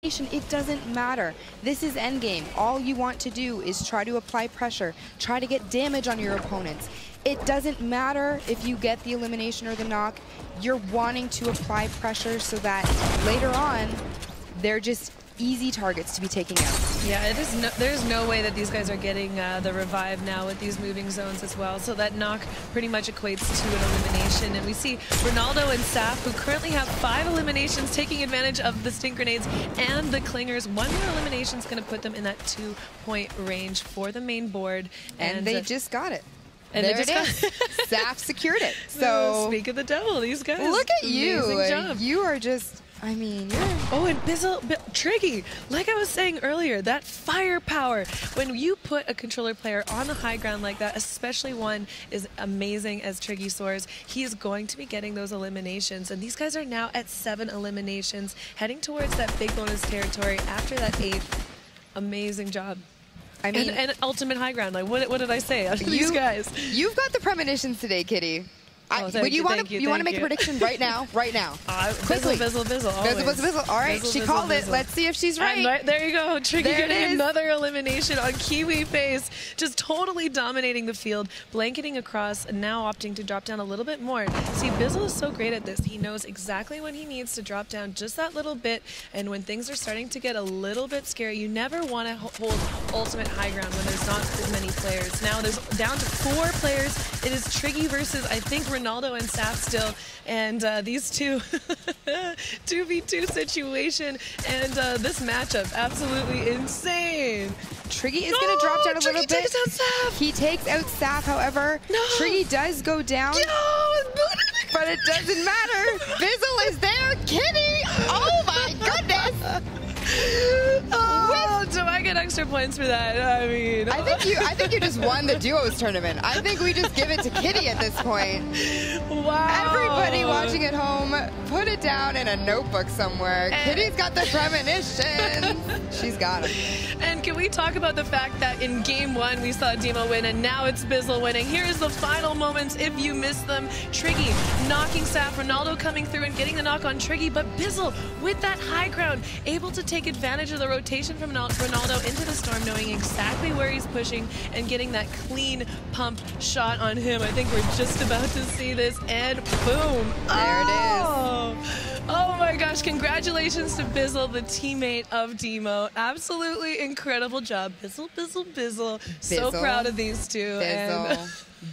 It doesn't matter. This is endgame. All you want to do is try to apply pressure, try to get damage on your opponents. It doesn't matter if you get the elimination or the knock. You're wanting to apply pressure so that later on, they're just easy targets to be taking out. Yeah, there's no way that these guys are getting the revive now with these moving zones as well. So that knock pretty much equates to an elimination. And we see Ronaldo and Saf, who currently have 5 eliminations, taking advantage of the stink grenades and the clingers. One more elimination is going to put them in that 2-point range for the main board. And they just got it. And there it is. Saf secured it. So speak of the devil, these guys. Look at you. Job. You are just... I mean, yeah. Oh, and Triggy, like I was saying earlier, that firepower. When you put a controller player on the high ground like that, especially one as amazing as Triggy soars, he is going to be getting those eliminations. And these guys are now at 7 eliminations, heading towards that big bonus territory after that 8th. Amazing job. I mean, and ultimate high ground. Like, what did I say? These guys. You've got the premonitions today, Kitty. You want to make a prediction right now? Right now. Quickly. Bizzle. All right, she called it. Let's see if she's right. There you go. Triggy getting another elimination on Kiwi Face. Just totally dominating the field, blanketing across, and now opting to drop down a little bit more. See, Bizzle is so great at this. He knows exactly when he needs to drop down just that little bit, and when things are starting to get a little bit scary, you never want to hold ultimate high ground when there's not as many players. Now there's down to 4 players. It is Triggy versus, I think, Ronaldo and Saf still, and these two 2v2 situation, and this matchup absolutely insane. Triggy is going to drop down a little bit. Takes out Saf. He takes out Saf, however. Triggy does go down, but it doesn't matter. Bizzle is there. Kitty! Oh my goodness! Do I get extra points for that? I mean, I think you just won the duos tournament. I think we just give it to Kitty at this point. Wow! Everybody watching at home, put it down in a notebook somewhere. Kitty's got the premonitions. She's got them. And can we talk about the fact that in game 1 we saw Demo win, and now it's Bizzle winning? Here's the final moments if you missed them. Triggy knocking Saf, Ronaldo coming through and getting the knock on Triggy, but Bizzle with that high ground, able to take advantage of the rotation from Ronaldo into the storm, knowing exactly where he's pushing and getting that clean pump shot on him. I think we're just about to see this, and boom. There it is. Oh my gosh, congratulations to Bizzle, the teammate of Demo. Absolutely incredible job. Bizzle. So proud of these two.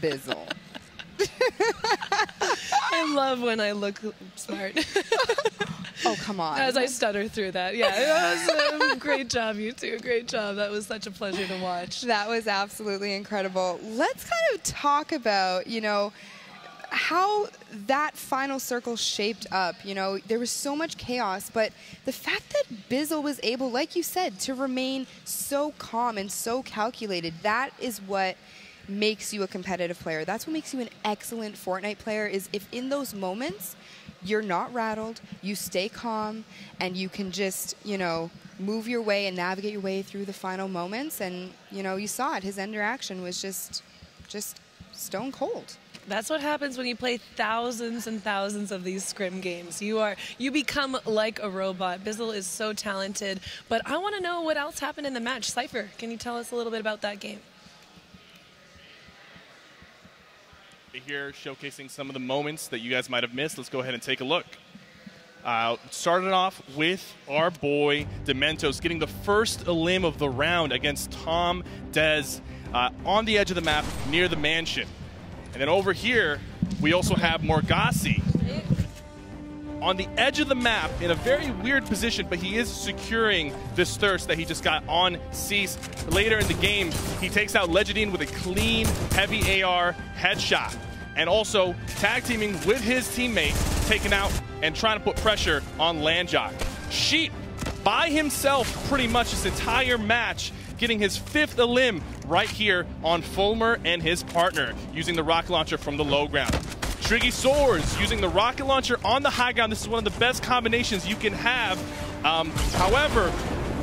Bizzle. I love when I look smart. Oh, come on. As I stutter through that. Yeah, it was a great job, you two. Great job. That was such a pleasure to watch. That was absolutely incredible. Let's kind of talk about, how that final circle shaped up. There was so much chaos, but the fact that Bizzle was able, like you said, to remain so calm and so calculated, that is what makes you a competitive player. That's what makes you an excellent Fortnite player, is if in those moments you're not rattled, you stay calm, and you can just, move your way and navigate your way through the final moments. And, you saw it. His interaction was just stone cold. That's what happens when you play thousands and thousands of these scrim games. You become like a robot. Bizzle is so talented. But I want to know what else happened in the match. Cypher, can you tell us a little bit about that game? Here showcasing some of the moments that you guys might have missed. Let's go ahead and take a look. Started off with our boy Dementos getting the first elim of the round against Tom Dez on the edge of the map near the mansion. And then over here, we also have Morgasi on the edge of the map in a very weird position, but he is securing this thirst that he just got on Cease. Later in the game, he takes out Legendine with a clean, heavy AR headshot. And also tag teaming with his teammate, taking out and trying to put pressure on Landjock. Sheep by himself pretty much this entire match, getting his 5th elim right here on Fulmer and his partner, using the rocket launcher from the low ground. Triggy soars using the rocket launcher on the high ground. This is one of the best combinations you can have. However,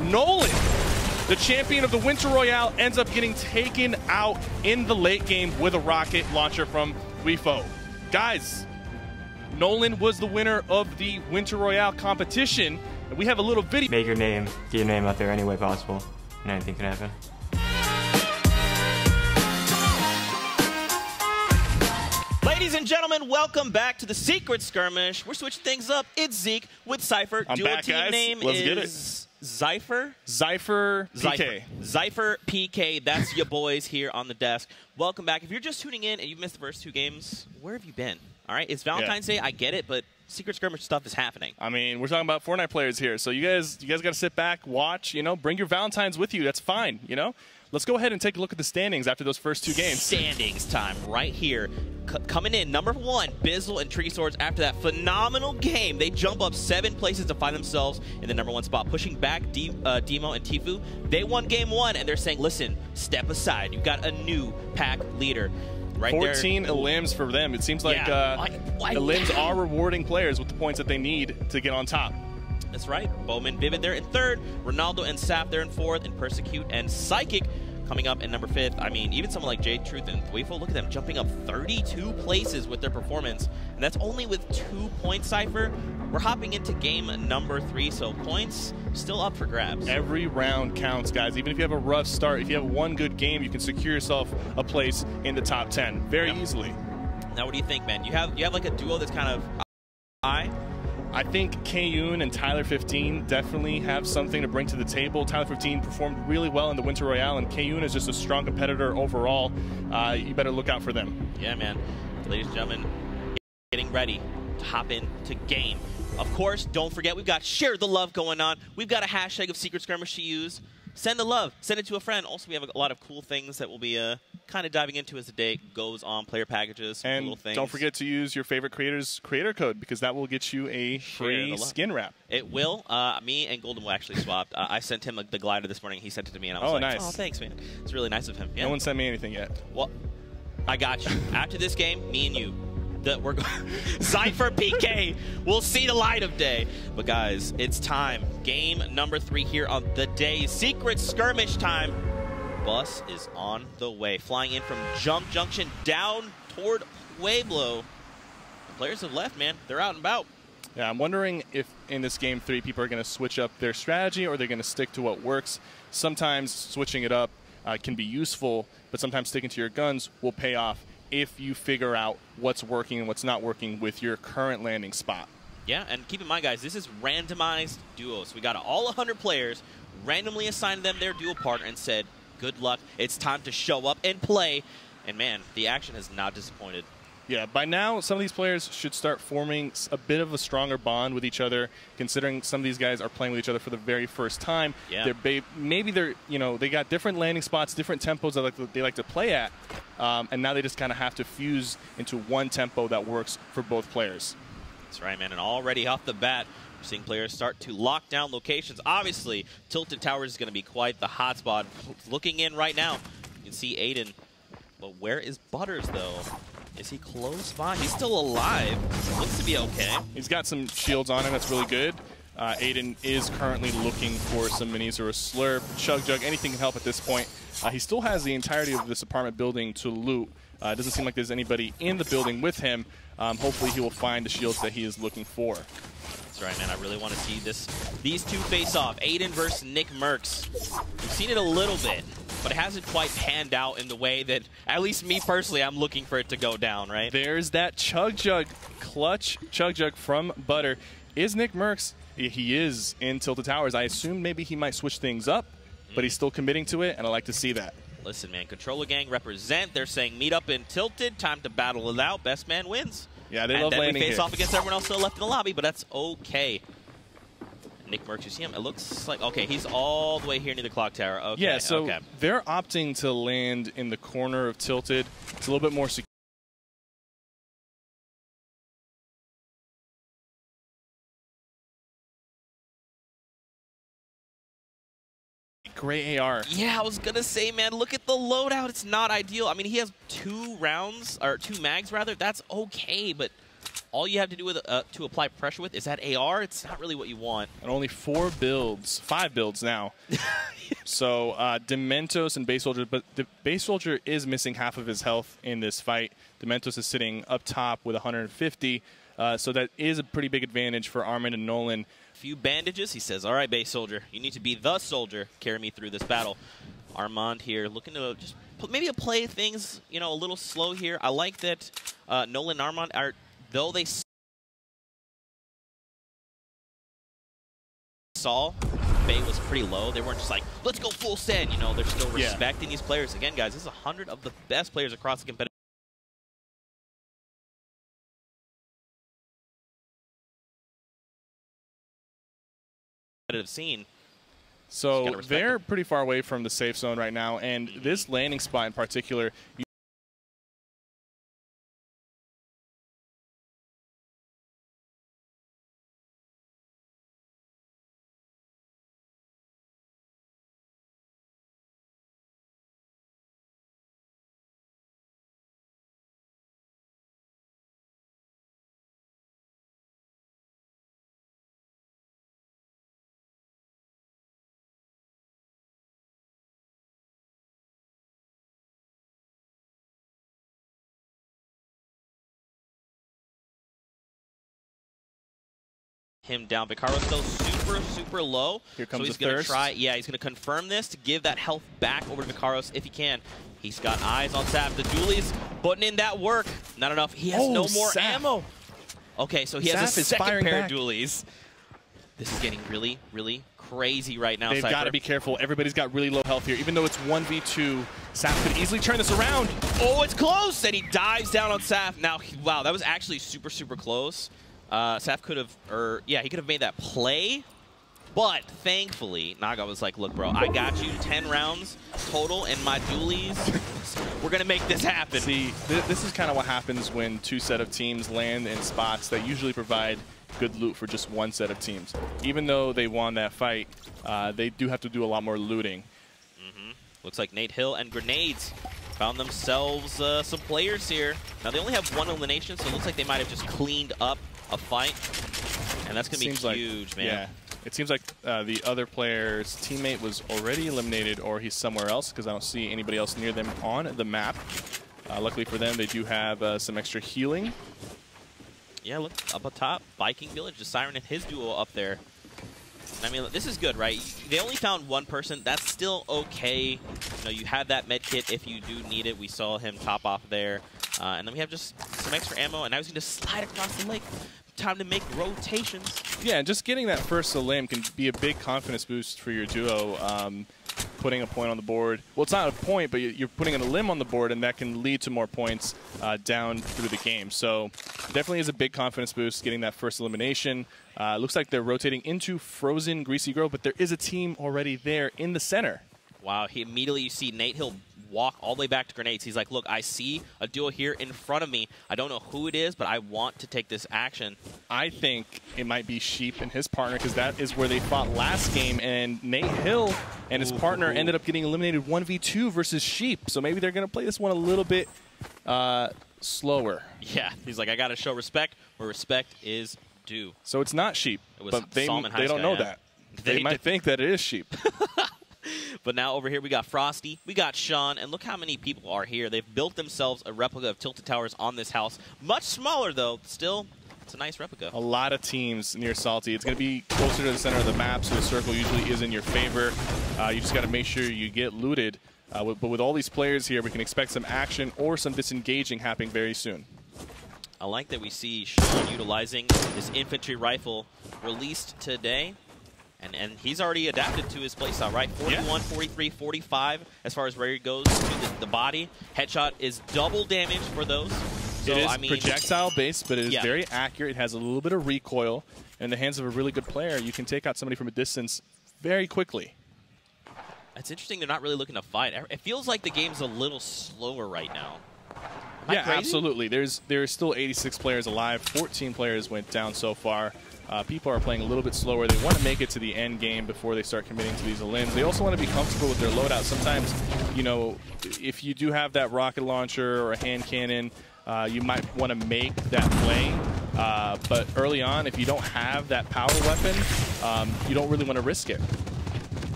Nolan, the champion of the Winter Royale, ends up getting taken out in the late game with a rocket launcher from Weefo. Guys, Nolan was the winner of the Winter Royale competition. And we have a little video. Make your name, get your name out there any way possible, and anything can happen. Ladies and gentlemen, welcome back to the Secret Skirmish. We're switching things up. It's Zeke with Cypher. I'm Dual back, team guys. name Let's get is Zypher. Zypher PK. Zypher PK. That's your boys here on the desk. Welcome back. If you're just tuning in and you've missed the first 2 games, where have you been? All right, it's Valentine's Day. I get it, but Secret Skirmish stuff is happening. I mean, we're talking about Fortnite players here, so you guys got to sit back, watch. You know, bring your Valentines with you. That's fine. You know, let's go ahead and take a look at the standings after those first 2 games. Standings time right here. Coming in, number 1, Bizzle and Tree Swords. After that phenomenal game, they jump up 7 places to find themselves in the number 1 spot, pushing back Demo and Tifu. They won game 1, and they're saying, listen, step aside. You've got a new pack leader. Right 14 there. elims for them. It seems like elims are rewarding players with the points that they need to get on top. That's right. Bowman Vivid there in 3rd. Ronaldo and Saf there in 4th. And Persecute and Psychic coming up in number 5th. I mean, even someone like Jade Truth and Thweeful, look at them jumping up 32 places with their performance. And that's only with 2 points, Cypher. We're hopping into game number 3, so points still up for grabs. Every round counts, guys. Even if you have a rough start, if you have one good game, you can secure yourself a place in the top 10 very easily. Now, what do you think, man? You have like a duo that's kind of I think Kayun and Tyler 15 definitely have something to bring to the table. Tyler 15 performed really well in the Winter Royale, and Kayun is just a strong competitor overall. You better look out for them. Yeah, man. Ladies and gentlemen, getting ready to hop into game. Of course, don't forget, we've got Share the Love going on. We've got a hashtag of Secret Skirmish to use. Send the love. Send it to a friend. Also, we have a lot of cool things that we'll be kind of diving into as the day goes on. Player packages, and cool things. Don't forget to use your favorite creator's creator code, because that will get you a free skin wrap. It will. Me and Golden will actually swap. I sent him the glider this morning. He sent it to me, and I was like, nice. oh, thanks, man. It's really nice of him. Yeah. No one sent me anything yet. Well, I got you. After this game, me and you. We're Zypher PK will see the light of day. But guys, it's time. Game number 3 here on the day. Secret Skirmish time. Bus is on the way. Flying in from Jump Junction down toward Pueblo. The players have left, man. They're out and about. Yeah, I'm wondering if in this game 3 people are going to switch up their strategy, or they're going to stick to what works. Sometimes switching it up can be useful, but sometimes sticking to your guns will pay off if you figure out what's working and what's not working with your current landing spot. Yeah, and keep in mind, guys, this is randomized duos. We got all 100 players, randomly assigned them their duo partner, and said, good luck. It's time to show up and play. And, man, the action has not disappointed. Yeah, by now, some of these players should start forming a bit of a stronger bond with each other, considering some of these guys are playing with each other for the very first time. Yeah. Maybe they got different landing spots, different tempos that they like to play at, and now they just kind of have to fuse into one tempo that works for both players. That's right, man. And already off the bat, we're seeing players start to lock down locations. Obviously, Tilted Towers is going to be quite the hotspot. Looking in right now, you can see Aiden. But where is Butters, though? Is he close by? He's still alive. Looks to be okay. He's got some shields on him. That's really good. Aiden is currently looking for some minis or a slurp, chug jug, anything can help at this point. He still has the entirety of this apartment building to loot. It doesn't seem like there's anybody in the building with him. Hopefully he will find the shields that he is looking for. That's right, man. I really want to see these two face off. Aiden versus Nick Merckx. We've seen it a little bit, but it hasn't quite panned out in the way that, at least me personally, I'm looking for it to go down, right? There's that chug jug, clutch chug jug from Butter. Is Nick Merckx? He is in Tilted Towers. I assume maybe he might switch things up, but he's still committing to it, and I like to see that. Listen, man, Controller Gang represent. They're saying meet up in Tilted. Time to battle it out. Best man wins. Yeah, they love landing here. And then we face off against everyone else still left in the lobby, but that's okay. Nick Merckx, you see him? It looks like, okay, he's all the way here near the clock tower. Okay, yeah, so they're opting to land in the corner of Tilted. It's a little bit more secure. Great AR. Yeah, I was going to say, man, look at the loadout. It's not ideal. I mean, he has 2 rounds, or 2 mags, rather. That's okay, but all you have to do with to apply pressure with is that AR. It's not really what you want. And only 4 builds, 5 builds now. So Dementos and Base Soldier, but the Base Soldier is missing half of his health in this fight. Dementos is sitting up top with 150, so that is a pretty big advantage for Armin and Nolan. few bandages. He says, all right, base soldier, you need to be the soldier. Carry me through this battle. Armand here looking to just maybe play things, you know, a little slow here. I like that Nolan and Armand are, though they saw Bay was pretty low, they weren't just like, let's go full send. You know, they're still respecting these players. Again, guys, this is 100 of the best players across the competitive scene. So they're pretty far away from the safe zone right now, and this landing spot in particular, him down. Vicaro's still super low. Here comes so he's the going to thirst. try, he's going to confirm this to give that health back over to Vicaros if he can. He's got eyes on Saf. The dualies putting in that work. Not enough. He has no more ammo. Okay, so he has a second pair of dualies. This is getting really, really crazy right now. They've got to be careful. Everybody's got really low health here. Even though it's 1v2, Saf could easily turn this around. Oh, it's close! And he dives down on Saf. Now, wow, that was actually super close. Saf could have, he could have made that play, but thankfully, Naga was like, look, bro, I got you 10 rounds total, and my dualies, we're going to make this happen. See, this is kind of what happens when two set of teams land in spots that usually provide good loot for just one set of teams. Even though they won that fight, they do have to do a lot more looting. Looks like Nate Hill and Grenades found themselves some players here. Now, they only have one elimination, so it looks like they might have just cleaned up a fight, and that's going to be huge, man. Yeah, it seems like the other player's teammate was already eliminated, or he's somewhere else, because I don't see anybody else near them on the map. Luckily for them, they do have some extra healing. Yeah, look, up top, Viking Village, the Siren and his duo up there. I mean, this is good, right? They only found one person. That's still okay. You know, you have that med kit if you do need it. We saw him top off there. And then we have just some extra ammo, and now he's going to slide across the lake. Time to make rotations. Yeah, just getting that first elim can be a big confidence boost for your duo. Putting a point on the board. Well, it's not a point, but you're putting an elim on the board, and that can lead to more points down through the game. So definitely is a big confidence boost getting that first elimination. Looks like they're rotating into Frozen Greasy Grove, but there is a team already there in the center. Wow, immediately you see Nate Hill walk all the way back to Grenades. He's like, look, I see a duo here in front of me. I don't know who it is, but I want to take this action. I think it might be Sheep and his partner, because that is where they fought last game, and Nate Hill and his partner ended up getting eliminated 1v2 versus Sheep. So maybe they're going to play this one a little bit slower. Yeah, he's like, I got to show respect where respect is due. So it's not Sheep, but they don't know that. They might think that it is Sheep. But now over here we got Frosty, we got Sean, and look how many people are here. They've built themselves a replica of Tilted Towers on this house. Much smaller, though. Still, it's a nice replica. A lot of teams near Salty. It's going to be closer to the center of the map, so the circle usually is in your favor. You just got to make sure you get looted. But with all these players here, we can expect some action or some disengaging happening very soon. I like that we see Sean utilizing his infantry rifle released today. And he's already adapted to his playstyle, right? 41, 43, 45 as far as where he goes to the body. Headshot is double damage for those. So, it is I mean, projectile-based, but it is very accurate. It has a little bit of recoil. In the hands of a really good player, you can take out somebody from a distance very quickly. It's interesting they're not really looking to fight. It feels like the game's a little slower right now. Yeah, absolutely. There's still 86 players alive. 14 players went down so far. People are playing a little bit slower. They want to make it to the end game before they start committing to these elims. They also want to be comfortable with their loadout. Sometimes, you know, if you do have that rocket launcher or a hand cannon, you might want to make that play. But early on, if you don't have that power weapon, you don't really want to risk it.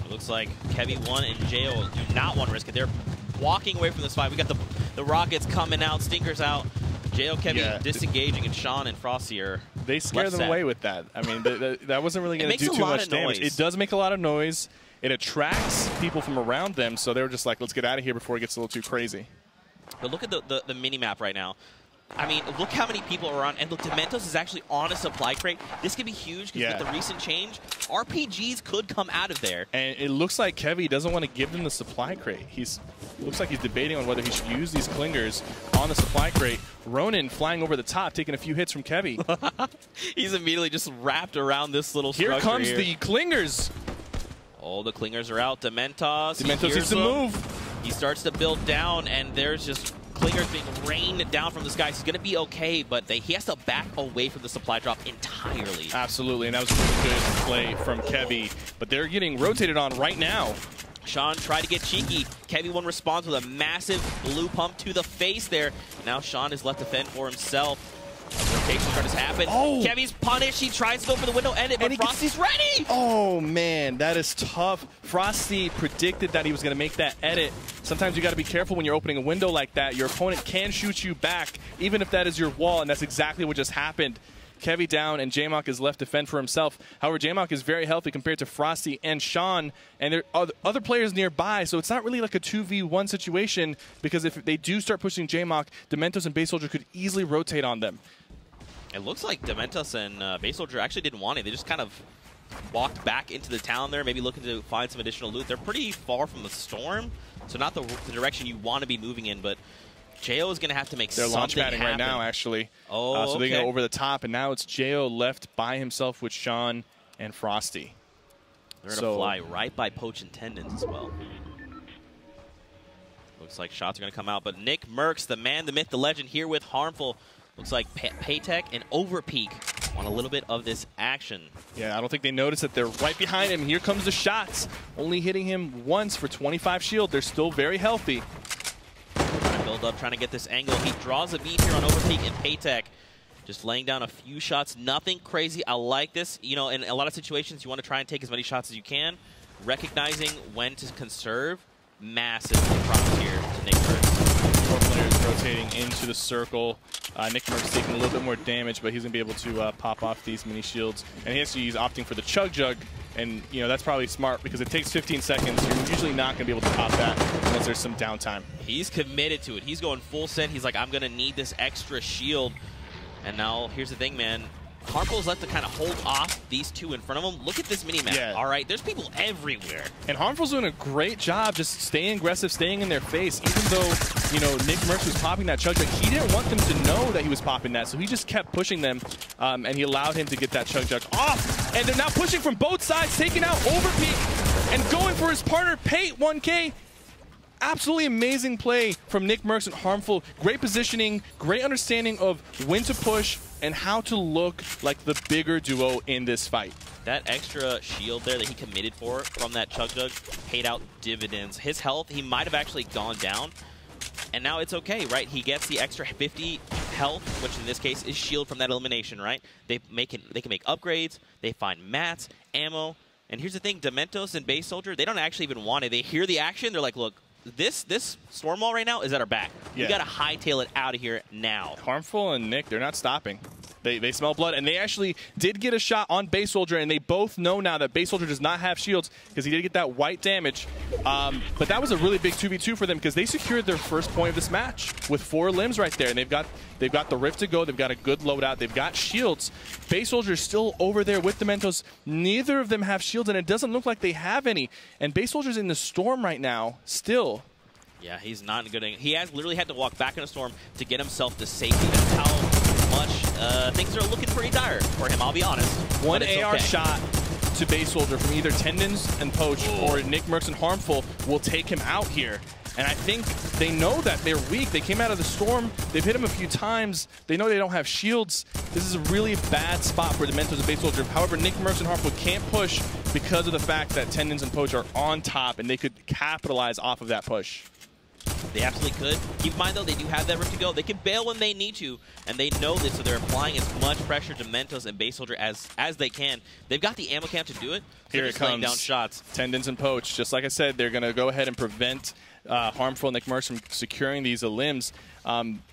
It looks like Kevy1 and Jo do not want to risk it. They're walking away from this fight. We got the rockets coming out, Stinkers out. Jo, Kevin disengaging, and Sean and Frosty are They scare them away with that. I mean, that wasn't really going to do too much damage. It does make a lot of noise. It attracts people from around them, so they were just like, let's get out of here before it gets a little too crazy. But look at the mini-map right now. I mean, look how many people are on. And look, Dementos is actually on a supply crate. This could be huge because with the recent change, RPGs could come out of there. And it looks like Kevy doesn't want to give them the supply crate. Looks like he's debating on whether he should use these clingers on the supply crate. Ronan flying over the top, taking a few hits from Kevy. He's immediately just wrapped around this little structure. Here comes the clingers. Oh, the clingers are out. Dementos needs to move. He starts to build down, and there's just clingers being rained down from the sky. He's going to be okay, but he has to back away from the supply drop entirely. Absolutely, and that was a really good play from Kevy. But they're getting rotated on right now. Sean tried to get cheeky. Kevy one responds with a massive blue pump to the face there. Now Sean is left to fend for himself. Rotation start has happened. Oh. Kevy's punished. He tries to go for the window edit, but Frosty's ready. Oh, man, that is tough. Frosty predicted that he was going to make that edit. Sometimes you got to be careful when you're opening a window like that. Your opponent can shoot you back, even if that is your wall, and that's exactly what just happened. Kevy down, and J-Mock is left to fend for himself. However, J-Mock is very healthy compared to Frosty and Sean, and there are other players nearby, so it's not really like a 2v1 situation, because if they do start pushing J-Mock, Dementos and Base Soldier could easily rotate on them. It looks like Dementos and Base Soldier actually didn't want it. They just kind of walked back into the town there, maybe looking to find some additional loot. They're pretty far from the storm, so not the direction you want to be moving in, but Jo is going to have to make something happen. They're launch padding right now, actually. Oh, so they go over the top, and now it's Jo left by himself with Sean and Frosty. They're going to fly right by Poach and Tendons as well. Looks like shots are going to come out, but Nick Merckx, the man, the myth, the legend, here with Harmful. Looks like Paytech and Overpeak on a little bit of this action. Yeah, I don't think they noticed that they're right behind him. Here comes the shots. Only hitting him once for 25 shield. They're still very healthy. Trying to build up, trying to get this angle. He draws a beat here on Overpeak and Paytech. Just laying down a few shots. Nothing crazy. I like this. You know, in a lot of situations, you want to try and take as many shots as you can. Recognizing when to conserve. Massive props here to Nick Merckx. 4 players rotating into the circle. Nick Merckx taking a little bit more damage, but he's going to be able to pop off these mini shields. And he's opting for the Chug Jug, and you know that's probably smart because it takes 15 seconds. You're usually not going to be able to pop that unless there's some downtime. He's committed to it. He's going full send. He's like, I'm going to need this extra shield. And now, here's the thing, man. Harmful's left to kind of hold off these two in front of him. Look at this mini-map. Yeah. All right, there's people everywhere. And Harmful's doing a great job just staying aggressive, staying in their face. Even though, you know, Nick Merckx was popping that Chug Jug, he didn't want them to know that he was popping that, so he just kept pushing them, and he allowed him to get that Chug Jug off. And they're now pushing from both sides, taking out Overpeak and going for his partner, Pate 1K. Absolutely amazing play from Nick Merckx and Harmful. Great positioning, great understanding of when to push and how to look like the bigger duo in this fight. That extra shield there that he committed for from that Chug Jug paid out dividends. His health, he might have actually gone down, and now it's okay, right? He gets the extra 50 health, which in this case is shield from that elimination, right? They can make upgrades, they find mats, ammo, and here's the thing, Dementos and Base Soldier, they don't actually even want it. They hear the action, they're like, look, this storm wall right now is at our back. Yeah. We got to hightail it out of here now. Harmful and Nick, they're not stopping. They smell blood, and they actually did get a shot on Base Soldier, and they both know now that Base Soldier does not have shields because he did get that white damage. But that was a really big 2v2 for them because they secured their first point of this match with 4 limbs right there, and they've got the Rift to go. They've got a good loadout. They've got shields. Base Soldier is still over there with Dementos. Neither of them have shields, and it doesn't look like they have any. And Base Soldier's in the storm right now still. Yeah, he's not good. He has literally had to walk back in a storm to get himself to safety. That's how much things are looking pretty dire for him, I'll be honest. One AR shot to Base Soldier from either Tendons and Poach or Nick Merckx and Harmful will take him out here. And I think they know that they're weak. They came out of the storm. They've hit him a few times. They know they don't have shields. This is a really bad spot for Dementos and Base Soldier. However, Nick Merckx and Harmful can't push because of the fact that Tendons and Poach are on top, and they could capitalize off of that push. They absolutely could. Keep in mind, though, they do have that Rift to go. They can bail when they need to, and they know this, so they're applying as much pressure to Mentos and Base Soldier as they can. They've got the ammo camp to do it. So Here they're it just laying comes. down shots. Tendons and Poach. Just like I said, they're going to go ahead and prevent Harmful, Nick Merckx from securing these elims.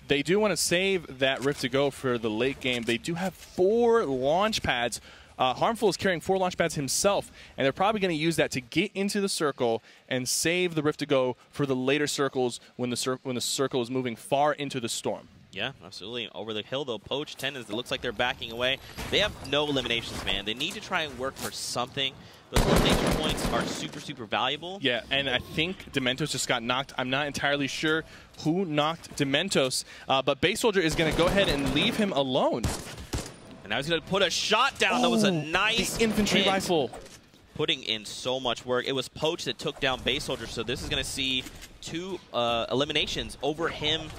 They do want to save that Rift to go for the late game. They do have 4 launch pads. Harmful is carrying 4 launch pads himself, and they're probably going to use that to get into the circle and save the Rift to go for the later circles when the circle is moving far into the storm. Yeah, absolutely. Over the hill, though, Poach, Tendons, it looks like they're backing away. They have no eliminations, man. They need to try and work for something. Those elimination points are super, super valuable. Yeah, and I think Dementos just got knocked. I'm not entirely sure who knocked Dementos, but Base Soldier is going to go ahead and leave him alone. And now he's going to put a shot down. That was a nice the infantry hit. rifle. Putting in so much work. It was Poach that took down Base Soldier, so this is going to see 2 eliminations over him.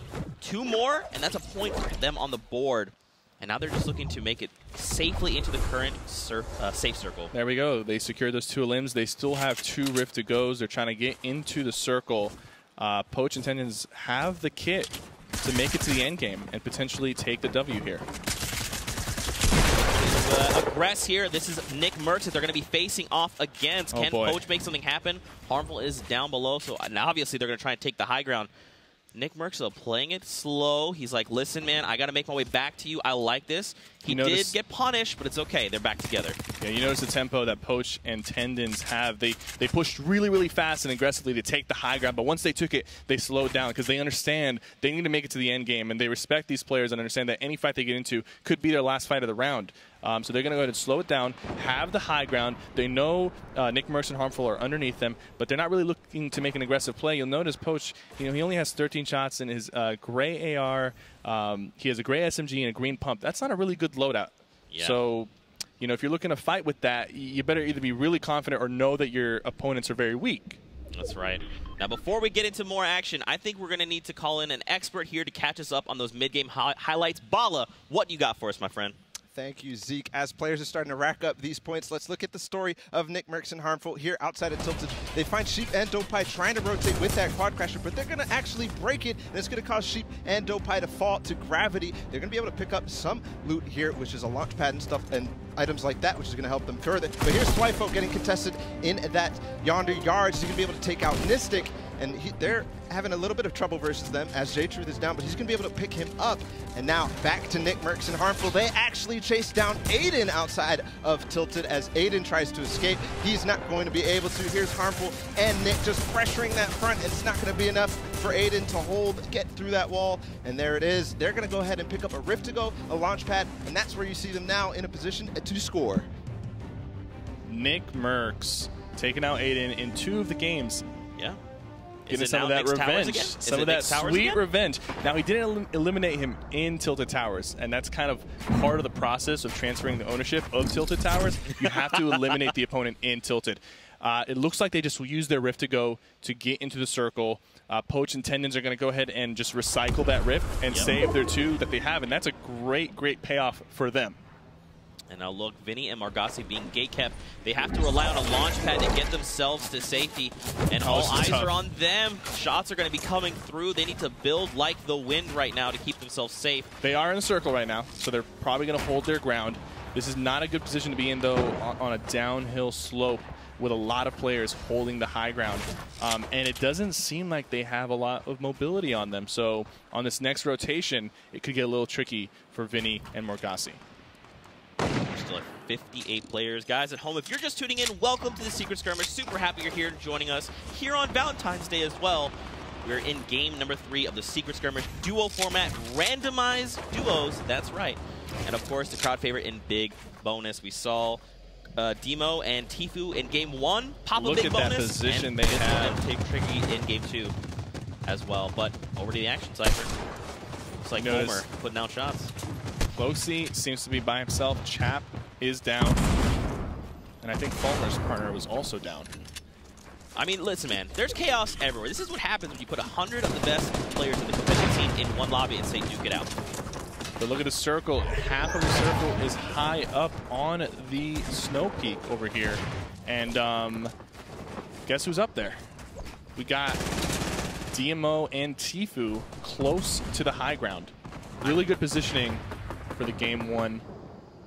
2 more, and that's a point for them on the board. And now they're just looking to make it safely into the current safe circle. There we go. They secured those 2 limbs. They still have 2 Rift to goes. They're trying to get into the circle. Poach and Tendons have the kit to make it to the end game and potentially take the W here. Aggress here. This is Nick Merckx that they're going to be facing off against. Can Poach make something happen? Harmful is down below, so now obviously they're going to try and take the high ground. Nick Merckx, though, playing it slow. He's like, listen, man, I got to make my way back to you. I like this. He did get punished, but it's okay. They're back together. Yeah, you notice the tempo that Poach and Tendons have. They pushed really, really fast and aggressively to take the high ground, but once they took it, they slowed down because they understand they need to make it to the end game, and they respect these players and understand that any fight they get into could be their last fight of the round. So they're going to go ahead and slow it down, have the high ground. They know Nick Merckx and Harmful are underneath them, but they're not really looking to make an aggressive play. You'll notice Poach, he only has 13 shots in his gray AR. He has a gray SMG and a green pump. That's not a really good loadout. Yeah. So, if you're looking to fight with that, you better either be really confident or know that your opponents are very weak. That's right. Now, before we get into more action, I think we're going to need to call in an expert here to catch us up on those mid-game highlights. Bala, what you got for us, my friend? Thank you, Zeke. As players are starting to rack up these points, let's look at the story of Nick Merckx and Harmful here outside of Tilted. They find Sheep and Dopeye trying to rotate with that quad crasher, but they're going to actually break it, and it's going to cause Sheep and Dopeye to fall to gravity. They're going to be able to pick up some loot here, which is a launch pad and stuff, and items like that, which is going to help them further. But here's Twyfo getting contested in that yonder yard. He's going to be able to take out Nistic, and they're having a little bit of trouble versus them as J-Truth is down, but he's going to be able to pick him up. And now back to Nick Merckx and Harmful. They actually chase down Aiden outside of Tilted as Aiden tries to escape. He's not going to be able to. Here's Harmful and Nick just pressuring that front, and it's not going to be enough for Aiden to get through that wall. And there it is. They're going to go ahead and pick up a Rift to go, a launch pad, and that's where you see them now in a position to score. Nick Merckx taking out Aiden in 2 of the games. Yeah. Getting some of that revenge, some of that sweet revenge. Now, he didn't eliminate him in Tilted Towers, and that's kind of part of the process of transferring the ownership of Tilted Towers. You have to eliminate the opponent in Tilted. It looks like they just used their Rift to go to get into the circle. Poach and Tendons are going to go ahead and just recycle that Rift and save their 2 that they have, and that's a great, great payoff for them. And now look, Vinny and Margassi being gate-kept. They have to rely on a launch pad to get themselves to safety. And all eyes are on them. Shots are going to be coming through. They need to build like the wind right now to keep themselves safe. They are in the circle right now, so they're probably going to hold their ground. This is not a good position to be in, though, on a downhill slope with a lot of players holding the high ground. And it doesn't seem like they have a lot of mobility on them. So on this next rotation, it could get a little tricky for Vinny and Margassi. Still at 58 players. Guys at home, if you're just tuning in, welcome to the Secret Skirmish. Super happy you're here joining us here on Valentine's Day as well. We're in game number 3 of the Secret Skirmish duo format, randomized duos, that's right. And of course, the crowd favorite in big bonus. We saw Demo and Tfue in game 1 pop a big bonus. Look at that position they have. Take tricky in game 2 as well. But over to the action, Cypher. Looks like Homer putting out shots. Closey seems to be by himself. Chap is down. And I think Fulmer's partner was also down. I mean, listen, man, there's chaos everywhere. This is what happens when you put 100 of the best players in the competitive scene in one lobby and say, duke it out. But look at the circle. Half of the circle is high up on the snow peak over here. And guess who's up there? We got DMO and Tfue close to the high ground. Really good positioning for the game 1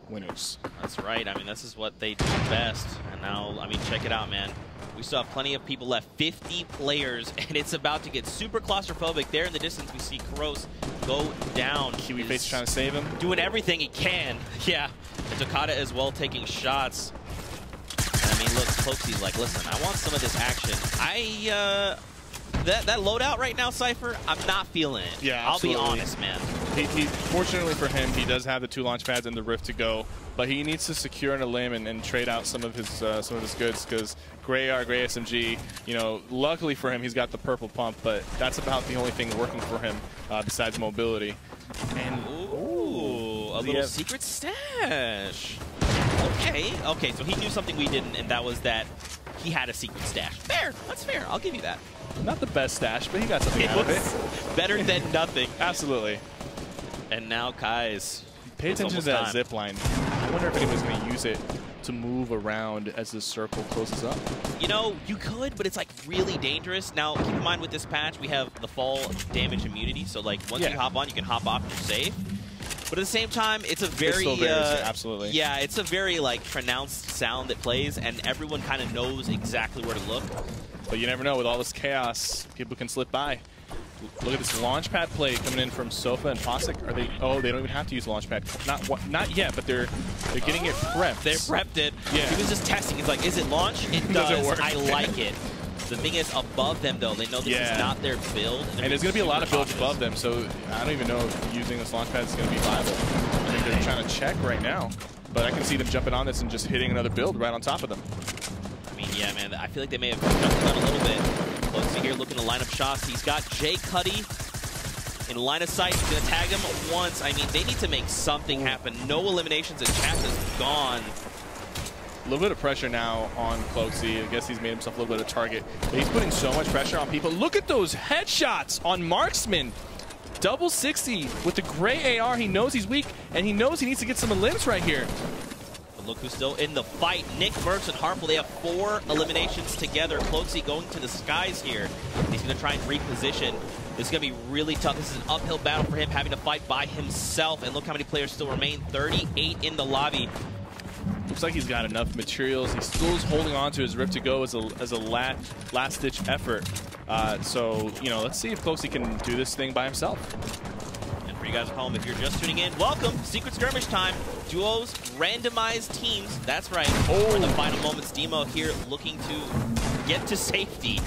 winners. That's right. I mean, this is what they do best. And now, I mean, check it out, man. We still have plenty of people left, 50 players, and it's about to get super claustrophobic. There in the distance, we see Kuros go down. Kiwi Face trying to save him. Doing everything he can. Yeah, and Takada as well taking shots. I mean, look, Cloakzy's like, listen, I want some of this action. That loadout right now, Cypher, I'm not feeling it. Yeah, I'll absolutely. be honest, man. He fortunately for him, he does have the 2 launch pads and the Rift to go, but he needs to secure an limb and trade out some of his goods because Gray SMG, you know, luckily for him, he's got the purple pump, but that's about the only thing working for him besides mobility. And ooh, a little secret stash. Okay, so he knew something we didn't, and that was that he had a secret stash. Fair, that's fair. I'll give you that. Not the best stash, but he got something out of it. Better than nothing. Absolutely. And now Kai's. Pay attention to that zip line. I wonder if anyone's going to use it to move around as the circle closes up. You know, you could, but it's like really dangerous. Now, keep in mind with this patch, we have the fall damage immunity. So like once you hop on, you can hop off, you're safe. But at the same time, it's a very absolutely. Yeah, it's a very like pronounced sound that plays, and everyone kind of knows exactly where to look. But you never know, with all this chaos, people can slip by. Look at this launch pad play coming in from Sofa and Fossick. Are they? Oh, they don't even have to use launch pad. Not yet, but they're getting it prepped. They prepped it. Yeah. He was just testing. He's like, is it launch? It does. Does it work? I like it. The thing is, above them though, they know this is not their build. And there's going to be a lot of builds above them, so I don't even know if using this launch pad is going to be viable. I think they're trying to check right now, but I can see them jumping on this and just hitting another build right on top of them. I mean, yeah, man, I feel like they may have jumped on a little bit. Close here, looking to line up shots. He's got Jay Cuddy in line of sight. He's going to tag him once. I mean, they need to make something happen. No eliminations, and Chat is gone. A little bit of pressure now on Cloakzy. I guess he's made himself a little bit of a target. But he's putting so much pressure on people. Look at those headshots on Marksman. Double 60 with the gray AR. He knows he's weak, and he knows he needs to get some limbs right here. But look who's still in the fight. Nick, Mercs, and Harmful. They have 4 eliminations together. Cloakzy going to the skies here. He's going to try and reposition. This is going to be really tough. This is an uphill battle for him, having to fight by himself. And look how many players still remain. 38 in the lobby. Looks like he's got enough materials. He still is holding on to his Rift to go as a last-ditch effort. So, you know, let's see if Cloakzy can do this thing by himself. And for you guys at home, if you're just tuning in, welcome. Secret Skirmish time. Duos, randomized teams. That's right. For the final moments, Demo here looking to get to safety.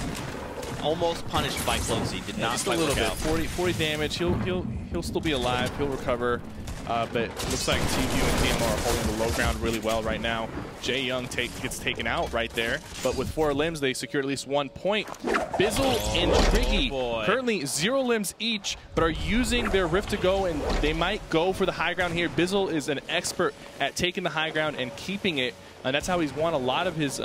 Almost punished by Cloakzy. Did not just a little bit. out. 40 damage. He'll still be alive. He'll recover. But it looks like TQ and DMR are holding the low ground really well right now. Jae Young gets taken out right there. But with 4 limbs, they secured at least 1 point. Bizzle and Triggy currently 0 limbs each, but are using their Rift to go, and they might go for the high ground here. Bizzle is an expert at taking the high ground and keeping it. And that's how he's won a lot of his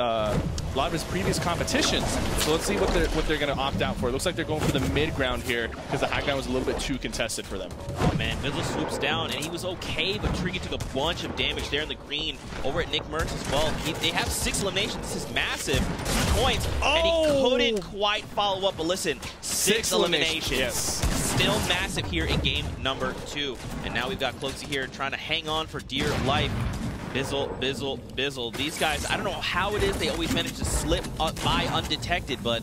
previous competitions. So let's see what they're going to opt out for. It looks like they're going for the mid ground here because the high ground was a little bit too contested for them. Oh man, Bizzle swoops down, and he was okay, but Triggy took a bunch of damage there in the green. Over at Nick Mercs as well. They have 6 eliminations. This is massive. 2 points, and he couldn't quite follow up. But listen, 6 eliminations. Yes. Still massive here in game number 2. And now we've got Cloakzy here trying to hang on for dear life. Bizzle. These guys, I don't know how it is they always manage to slip by undetected, but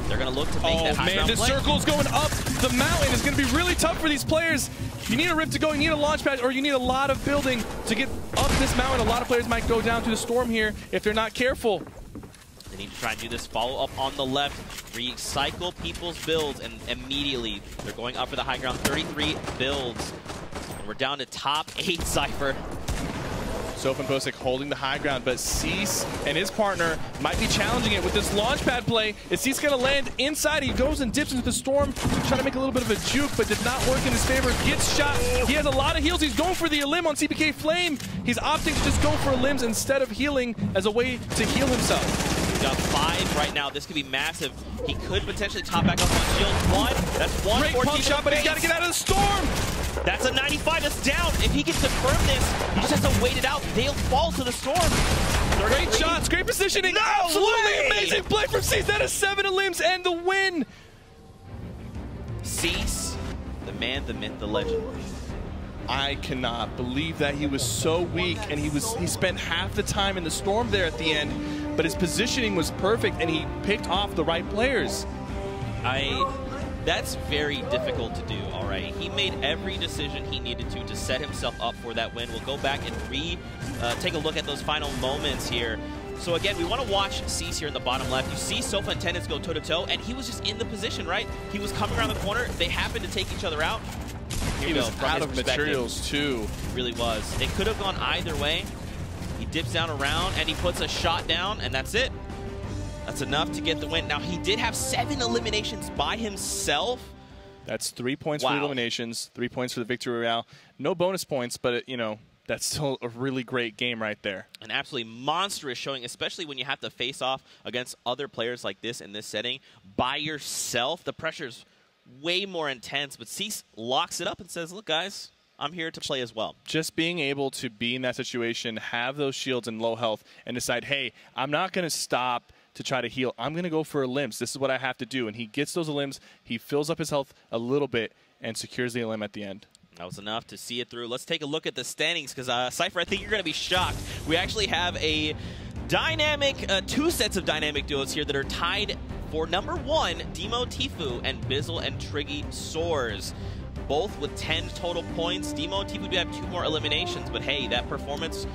they're going to look to make that high ground play. This circle's going up the mountain. Is going to be really tough for these players. You need a Rift to go, you need a launch pad, or you need a lot of building to get up this mountain. A lot of players might go down to the storm here if they're not careful. They need to try and do this follow up on the left, recycle people's builds, and immediately they're going up for the high ground. 33 builds. And we're down to top 8, Cypher. Sofa and Posick holding the high ground, but Cease and his partner might be challenging it with this launch pad play. Is Cease going to land inside? He goes and dips into the storm, trying to make a little bit of a juke, but did not work in his favor. Gets shot. He has a lot of heals. He's going for the limb on CPK Flame. He's opting to just go for limbs instead of healing as a way to heal himself. He's got 5 right now. This could be massive. He could potentially top back up on shield 1. That's 1. Great pump shot, but he's got to get out of the storm. That's a 95 that's down. If he can confirm this, he just has to wait it out. They'll fall to the storm. Great shots, great positioning. No Absolutely way! Amazing play from Cease. That is 7 limbs and the win. Cease, the man, the myth, the legend. I cannot believe that he was so weak, and he spent half the time in the storm there at the end. but his positioning was perfect, and he picked off the right players. That's very difficult to do, all right? He made every decision he needed to set himself up for that win. We'll go back and take a look at those final moments here. So again, we want to watch Cease here in the bottom left. You see Sofa and Tennis go toe-to-toe, and he was just in the position, right? He was coming around the corner. They happened to take each other out. He was out of materials, too. It really was. It could have gone either way. He dips down around, and he puts a shot down, and that's it. That's enough to get the win. Now, he did have 7 eliminations by himself. That's 3 points for the eliminations, 3 points for the victory royale. No bonus points, but, you know, that's still a really great game right there. An absolutely monstrous showing, especially when you have to face off against other players like this in this setting by yourself. The pressure's way more intense, but Cease locks it up and says, look, guys, I'm here to play as well. Just being able to be in that situation, have those shields and low health, and decide, hey, I'm not going to stop to try to heal. I'm going to go for a limbs. This is what I have to do. And he gets those limbs. He fills up his health a little bit and secures the limb at the end. That was enough to see it through. Let's take a look at the standings because, Cypher, I think you're going to be shocked. We actually have a dynamic, 2 sets of dynamic duos here that are tied for number 1, Demo Tfue and Bizzle and Triggy Soars. Both with 10 total points. Demo and Tfue do have 2 more eliminations, but hey, that performance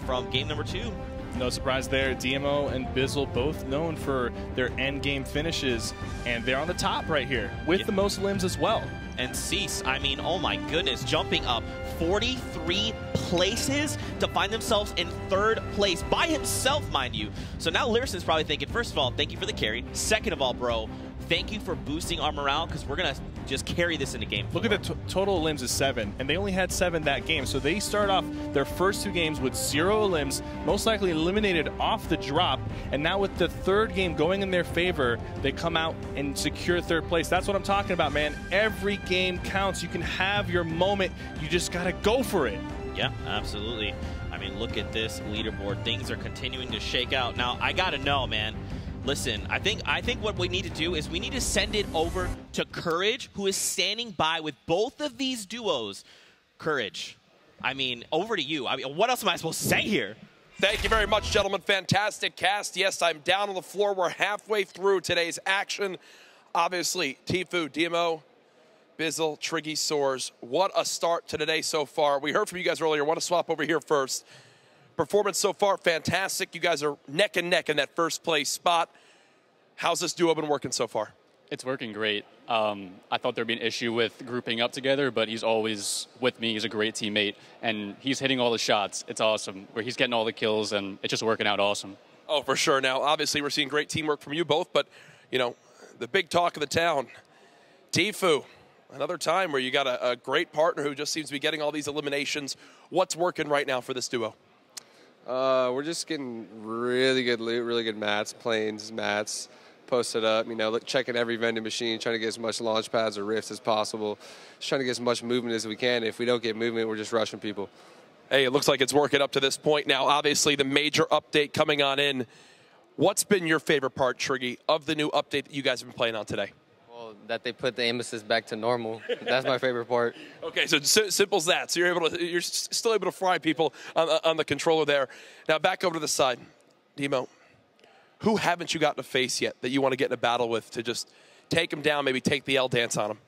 from game number 2. No surprise there. DMO and Bizzle both known for their end game finishes, and they're on the top right here with the most limbs as well. And Cease, I mean, oh my goodness, jumping up 43 places to find themselves in 3rd place by himself, mind you. So now Lyrison's probably thinking, first of all, thank you for the carry. Second of all, bro, thank you for boosting our morale because we're going to just carry this into game 4. Look at the total limbs is 7, and they only had 7 that game. So they start off their first 2 games with 0 limbs, most likely eliminated off the drop. And now with the 3rd game going in their favor, they come out and secure 3rd place. That's what I'm talking about, man. Every game counts. You can have your moment. You just got to go for it. Yeah, absolutely. I mean, look at this leaderboard. Things are continuing to shake out. Now, I got to know, man. Listen, I think what we need to do is we need to send it over to Courage, who is standing by with both of these duos. Courage, I mean, over to you. I mean, what else am I supposed to say here? Thank you very much, gentlemen. Fantastic cast. Yes, I'm down on the floor. We're halfway through today's action. Obviously, Tfue, DMO, Bizzle, Triggy, Soars. What a start to today so far. We heard from you guys earlier. I want to swap over here first. Performance so far, fantastic. You guys are neck and neck in that 1st place spot. How's this duo been working so far? It's working great. I thought there'd be an issue with grouping up together, but he's always with me. He's a great teammate, and he's hitting all the shots. It's awesome. Where he's getting all the kills, and it's just working out awesome. Oh, for sure. Now, obviously, we're seeing great teamwork from you both, but, you know, the big talk of the town, Tfue. Another time where you got a great partner who just seems to be getting all these eliminations. What's working right now for this duo? We're just getting really good loot, really good mats, planes, mats, posted up, you know, checking every vending machine, trying to get as much launch pads or rifts as possible, just trying to get as much movement as we can. If we don't get movement, we're just rushing people. Hey, it looks like it's working up to this point now. Obviously, the major update coming on in. What's been your favorite part, Triggy, of the new update that you guys have been playing on today? That they put the aim assist back to normal. That's my favorite part. Okay, so simple as that. So you're still able to fry people on the controller there. Now back over to the side, Demo. Who haven't you gotten to face yet that you want to get in a battle with to just take them down, maybe take the L dance on them?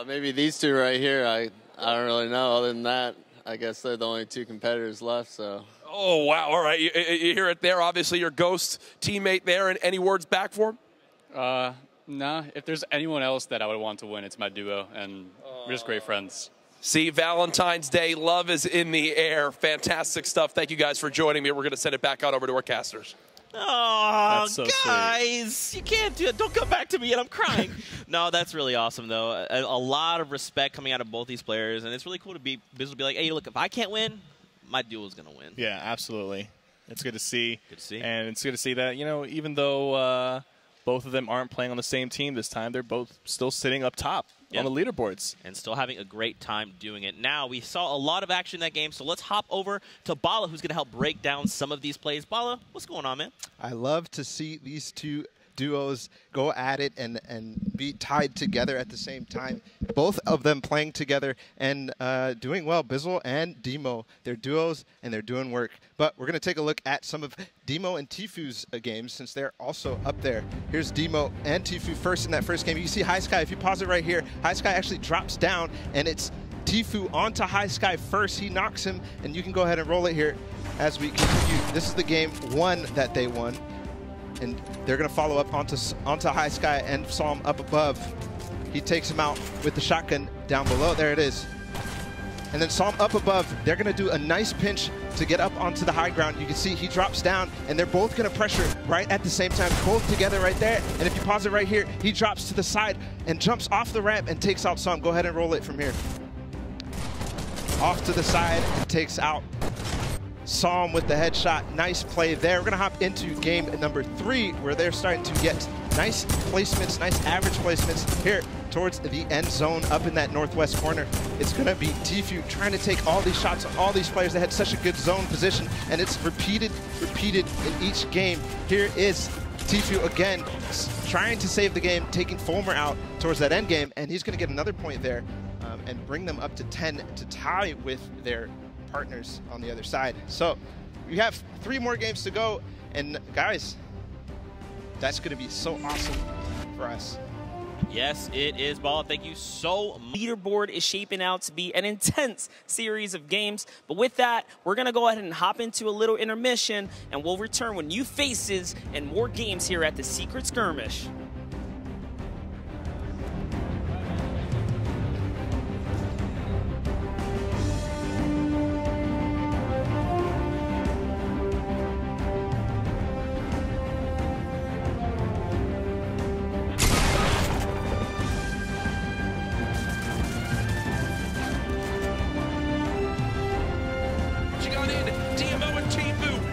Maybe these 2 right here. I don't really know. Other than that, I guess they're the only 2 competitors left. So. Oh wow! All right, you hear it there. Obviously, your Ghost teammate there. And any words back for him? Nah, if there's anyone else that I would want to win, it's my duo, and we're just great friends. See, Valentine's Day, love is in the air. Fantastic stuff. Thank you guys for joining me. We're going to send it back out over to our casters. Oh, so guys, sweet. You can't do it. Don't come back to me, and I'm crying. No, that's really awesome, though. A lot of respect coming out of both these players, and it's really cool to be like, hey, look, if I can't win, my duo's going to win. Yeah, absolutely. It's good to see. Good to see. And it's good to see that, you know, even though both of them aren't playing on the same team this time, they're both still sitting up top on the leaderboards. And still having a great time doing it. Now, we saw a lot of action in that game, so let's hop over to Bala, who's going to help break down some of these plays. Bala, what's going on, man? I love to see these 2 duos go at it and be tied together at the same time. Both of them playing together and doing well. Bizzle and Demo, they're duos and they're doing work. But we're going to take a look at some of Demo and Tfu's games since they're also up there. Here's Demo and Tfu first in that first game. You can see High Sky. If you pause it right here, High Sky actually drops down, and it's Tfu onto High Sky first. He knocks him, and you can go ahead and roll it here as we continue. This is the game 1 that they won, and they're going to follow up onto High Sky and saw him up above. He takes him out with the shotgun down below. There it is. And then saw him up above. They're going to do a nice pinch to get up onto the high ground. You can see he drops down, and they're both going to pressure right at the same time, both together right there. And if you pause it right here, he drops to the side and jumps off the ramp and takes out Som. Go ahead and roll it from here. Off to the side and takes out Som with the headshot. Nice play there. We're going to hop into game number 3, where they're starting to get nice placements, nice average placements here towards the end zone up in that northwest corner. It's going to be Tfu trying to take all these shots on all these players. They had such a good zone position, and it's repeated in each game. Here is Tfu again trying to save the game, taking Fulmer out towards that end game, and he's going to get another point there and bring them up to 10 to tie with their partners on the other side. So we have 3 more games to go, and guys, that's going to be so awesome for us. Yes, it is, Ball. Thank you so much. Leaderboard is shaping out to be an intense series of games. But with that, we're going to go ahead and hop into a little intermission, and we'll return with new faces and more games here at the Secret Skirmish.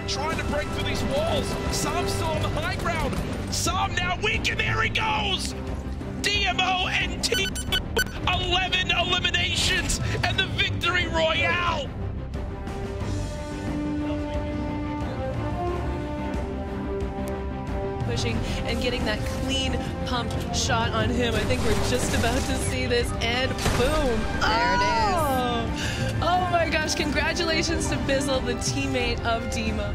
Trying to break through these walls. Som's still on the high ground. Som now weak, and there he goes. DMO and Team 11 eliminations and the victory royale. Pushing and getting that clean pump shot on him. I think we're just about to see this, and boom. There it is. Oh my gosh, congratulations to Bizzle, the teammate of Demo.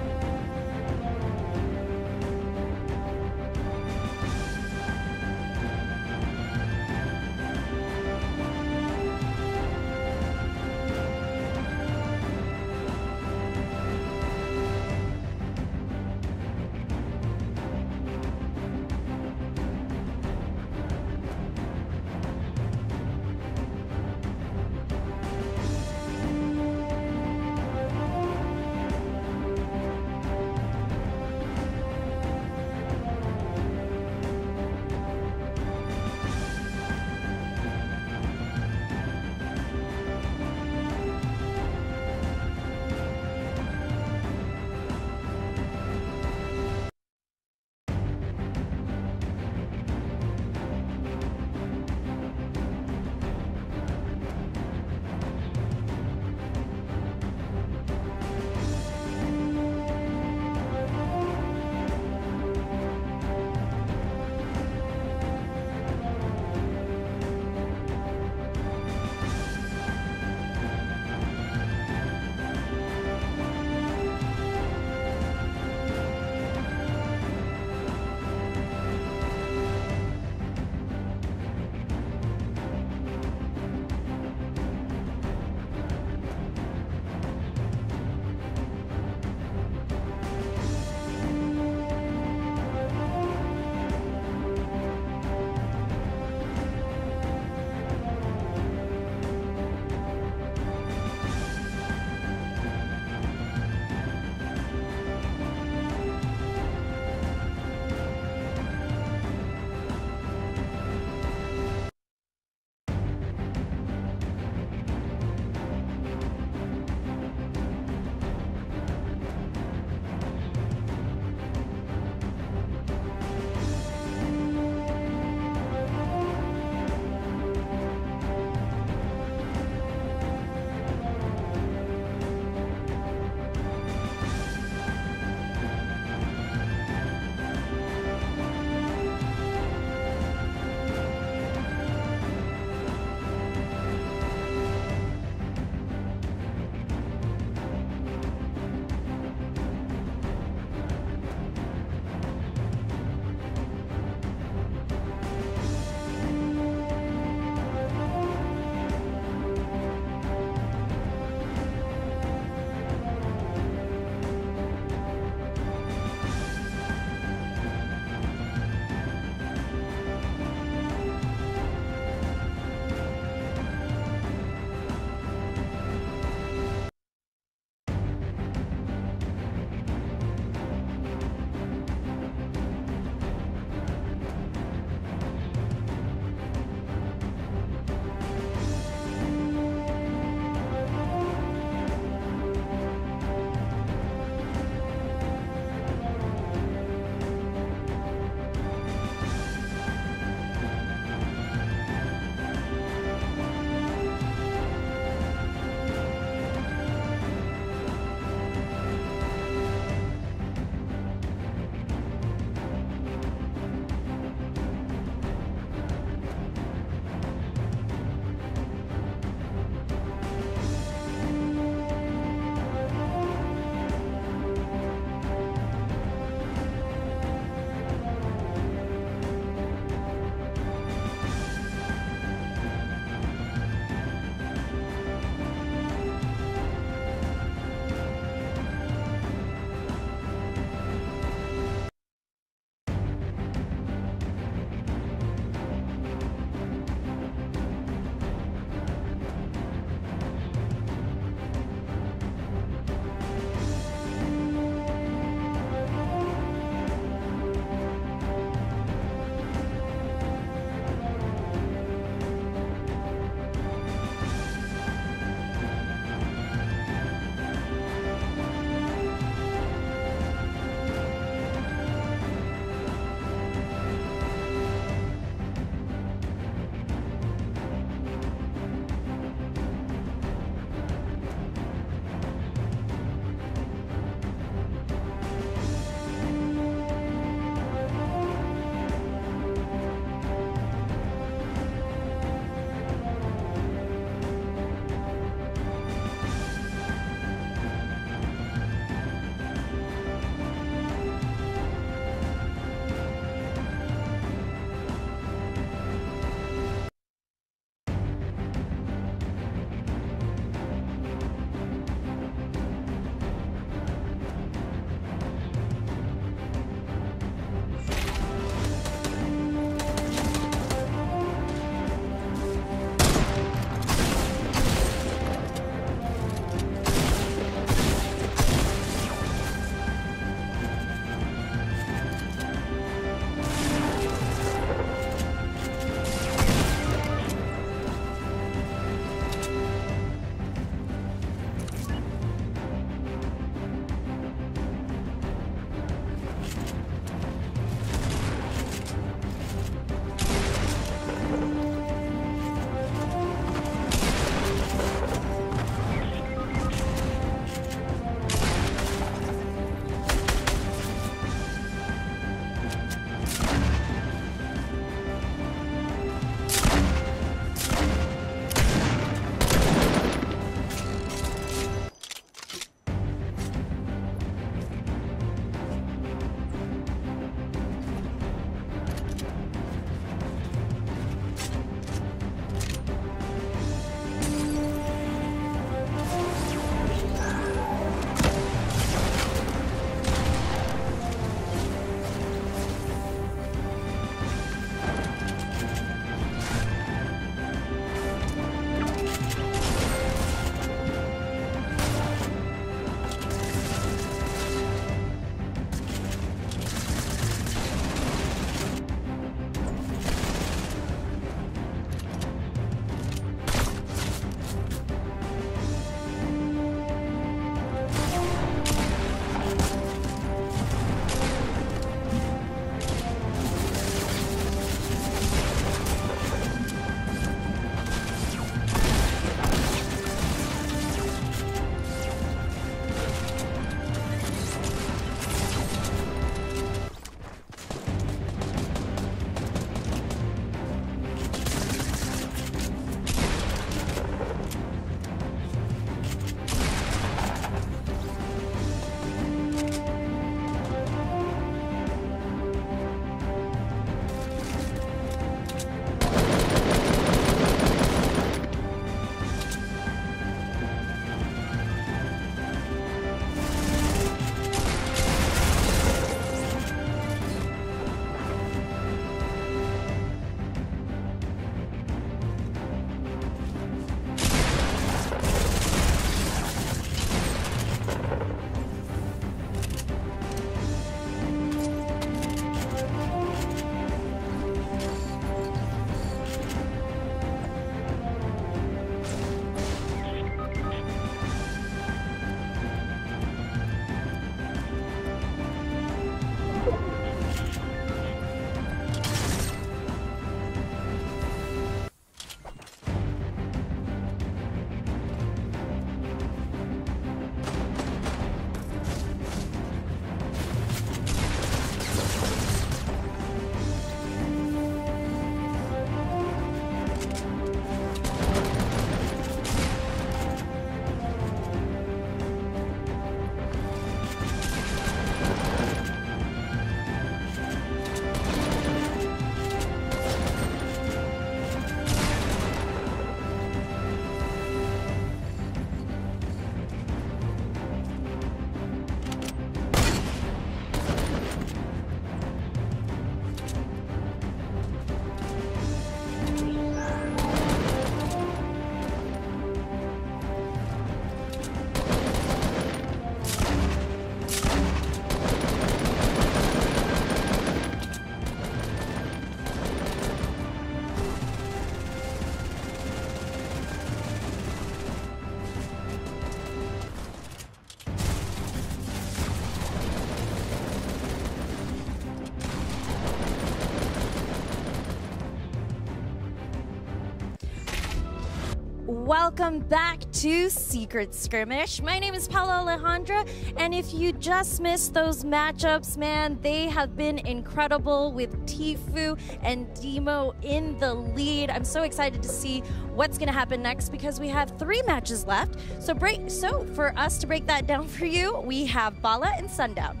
Welcome back to Secret Skirmish. My name is Paula Alejandra, and if you just missed those matchups, man, they have been incredible with Tfue and Demo in the lead. I'm so excited to see what's going to happen next because we have 3 matches left. So for us to break that down for you, we have Bala and Sundown.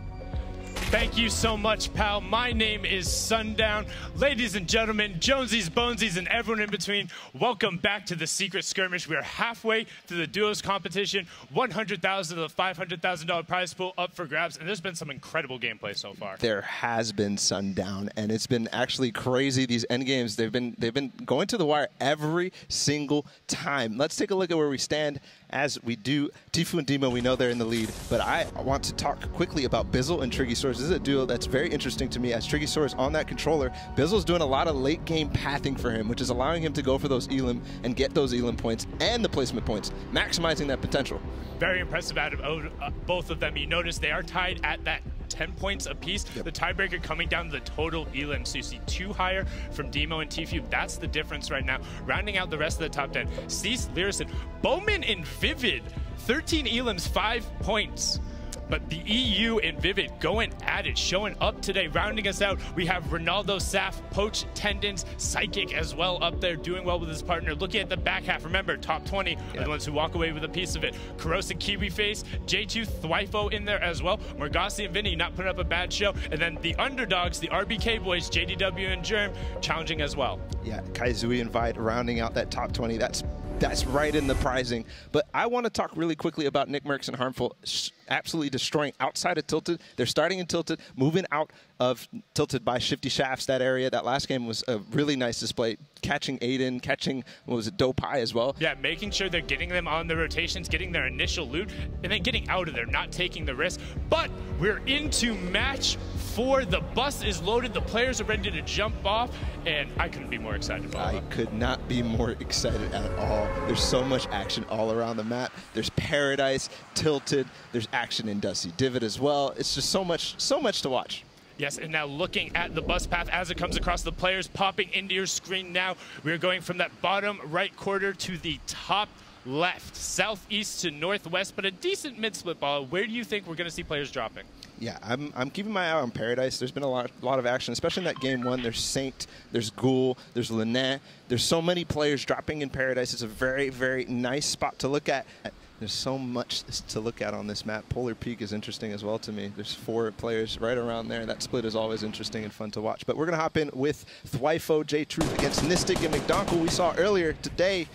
Thank you so much, pal. My name is Sundown. Ladies and gentlemen, Jonesies, Bonesies, and everyone in between, welcome back to the Secret Skirmish. We are halfway through the duos competition. $100,000 to the $500,000 prize pool up for grabs, and there's been some incredible gameplay so far. There has been Sundown, and it's been actually crazy. These end games, they've been going to the wire every single time. Let's take a look at where we stand. As we do, Tfue and Demo, we know they're in the lead, but I want to talk quickly about Bizzle and Triggysaurus. This is a duo that's very interesting to me as Triggysaurus on that controller. Bizzle's doing a lot of late game pathing for him, which is allowing him to go for those Elim and get those Elim points and the placement points, maximizing that potential. Very impressive out of both of them. You notice they are tied at that 10 points apiece. Yep. The tiebreaker coming down to the total Elim. So you see 2 higher from Demo and Tfue. That's the difference right now. Rounding out the rest of the top 10. Cease, Lyrison, Bowman, and Vivid. 13 Elims, 5 points. But the EU and Vivid going at it, showing up today. Rounding us out, we have Ronaldo, Saf, Poach, Tendons, Psychic as well up there, doing well with his partner. Looking at the back half, remember, top 20 are the ones who walk away with a piece of it. Corrosive, Kiwi Face, J2, Thwifo in there as well. Morgassi and Vinny not putting up a bad show. And then the underdogs, the RBK boys, JDW and Germ, challenging as well. Yeah, Kaizui and Vide rounding out that top 20. That's right in the prizing. But I want to talk really quickly about Nick Mercs and Harmful absolutely destroying outside of Tilted. They're starting in Tilted, moving out of Tilted by Shifty Shafts, that area. That last game was a really nice display. Catching Aiden, catching, what was it, Dopai as well. Yeah, making sure they're getting them on the rotations, getting their initial loot, and then getting out of there, not taking the risk. But we're into match 4. The bus is loaded. The players are ready to jump off, and I couldn't be more excited about it. I could not be more excited at all. There's so much action all around the map. There's Paradise, Tilted, there's action in Dusty Divot as well. It's just so much to watch. Yes, and now looking at the bus path as it comes across the players, popping into your screen now. We're going from that bottom right quarter to the top left, southeast to northwest, but a decent mid-split ball. Where do you think we're going to see players dropping? Yeah, I'm keeping my eye on Paradise. There's been a lot of action, especially in that game 1. There's Saint, there's Ghoul, there's Lynette. There's so many players dropping in Paradise. It's a very, very nice spot to look at. There's so much to look at on this map. Polar Peak is interesting as well to me. There's 4 players right around there. That split is always interesting and fun to watch. But we're going to hop in with Thwifo, J-Truth against Nistic and McDonald we saw earlier today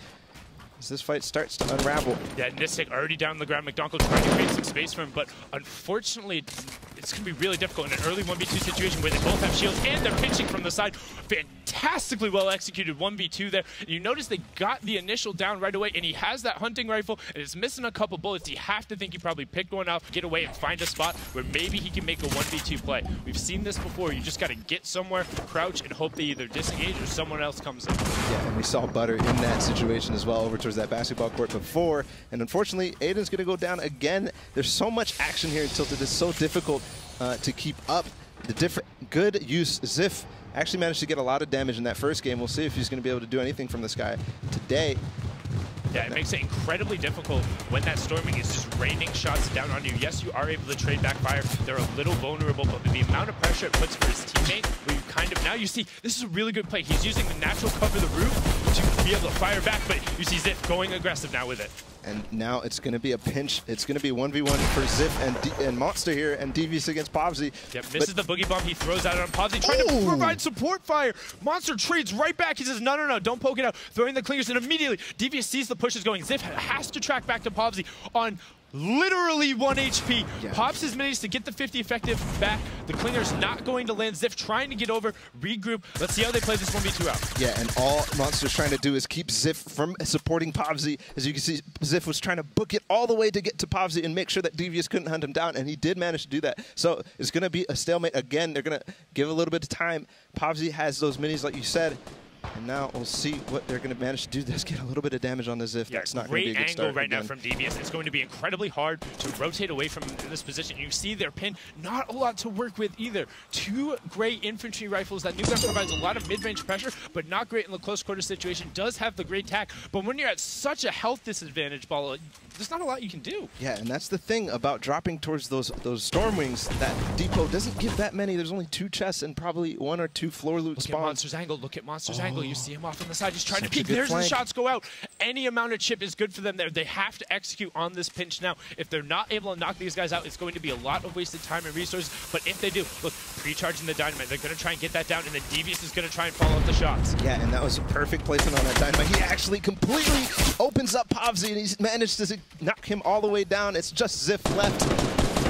as this fight starts to unravel. Yeah, Nistic already down on the ground. McDonald trying to create some space for him, but unfortunately, it's going to be really difficult in an early 1v2 situation where they both have shields and they're pitching from the side. Fantastically well executed 1v2 there. And you notice they got the initial down right away, and he has that hunting rifle, and it's missing a couple bullets. You have to think he probably picked one up, get away, and find a spot where maybe he can make a 1v2 play. We've seen this before. You just got to get somewhere, crouch, and hope they either disengage or someone else comes in. Yeah, and we saw Butter in that situation as well over towards that basketball court before. And unfortunately, Aiden's going to go down again. There's so much action here in Tilted. It's so difficult to keep up. The different good use. Ziff actually managed to get a lot of damage in that first game. We'll see if he's going to be able to do anything from this guy today. Yeah, it makes it incredibly difficult when that storming is just raining shots down on you. Yes, you are able to trade back fire. They're a little vulnerable, but the amount of pressure it puts for his teammate, where you kind of, now you see, this is a really good play. He's using the natural cover of the roof to be able to fire back, but you see Ziff going aggressive now with it. And now it's going to be a pinch. It's going to be 1v1 for Ziff and Monster here, and Devious against Povzy. Yep, misses the boogie bomb. He throws out on Povzy, trying to provide support fire. Monster trades right back. He says, no, don't poke it out. Throwing the clingers, and immediately Devious sees the pushes going. Ziff has to track back to Povzy on literally 1 HP. Yeah. Pops his minis to get the 50 effective back. The clinger's not going to land. Ziff trying to get over, regroup. Let's see how they play this 1v2 out. Yeah, and all Monster's trying to do is keep Ziff from supporting Povzy. As you can see, Ziff was trying to book it all the way to get to Povzy and make sure that Devious couldn't hunt him down, and he did manage to do that. So it's going to be a stalemate again. They're going to give a little bit of time. Povzy has those minis, like you said. And now we'll see what they're going to manage to do. Let's get a little bit of damage on the Ziff. Yeah, that's not going to be a good great start angle right again. now from Devious. It's going to be incredibly hard to rotate away from this position. You see their pin, not a lot to work with either. 2 great infantry rifles. That new gun provides a lot of mid-range pressure, but not great in the close quarter situation. Does have the great tack, but when you're at such a health disadvantage, Bala, there's not a lot you can do. Yeah, and that's the thing about dropping towards those storm wings. That depot doesn't give that many. There's only 2 chests and probably 1 or 2 floor loot Look spawns. at Monster's angle. Look at Monster's angle. You see him off on the side. He's trying to peek. good There's flank. the shots go out. Any amount of chip is good for them there. They have to execute on this pinch now. If they're not able to knock these guys out, it's going to be a lot of wasted time and resources. But if they do, look, pre-charging the dynamite. They're going to try and get that down, and then Devious is going to try and follow up the shots. Yeah, and that was a perfect placement on that dynamite. He actually completely opens up Pavzi, and he's managed to knock him all the way down. It's just Ziff left.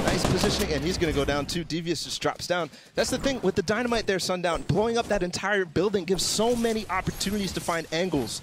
Nice positioning, and he's going to go down too. Devious just drops down. That's the thing with the dynamite there, Sundown. Blowing up that entire building gives so many opportunities to find angles.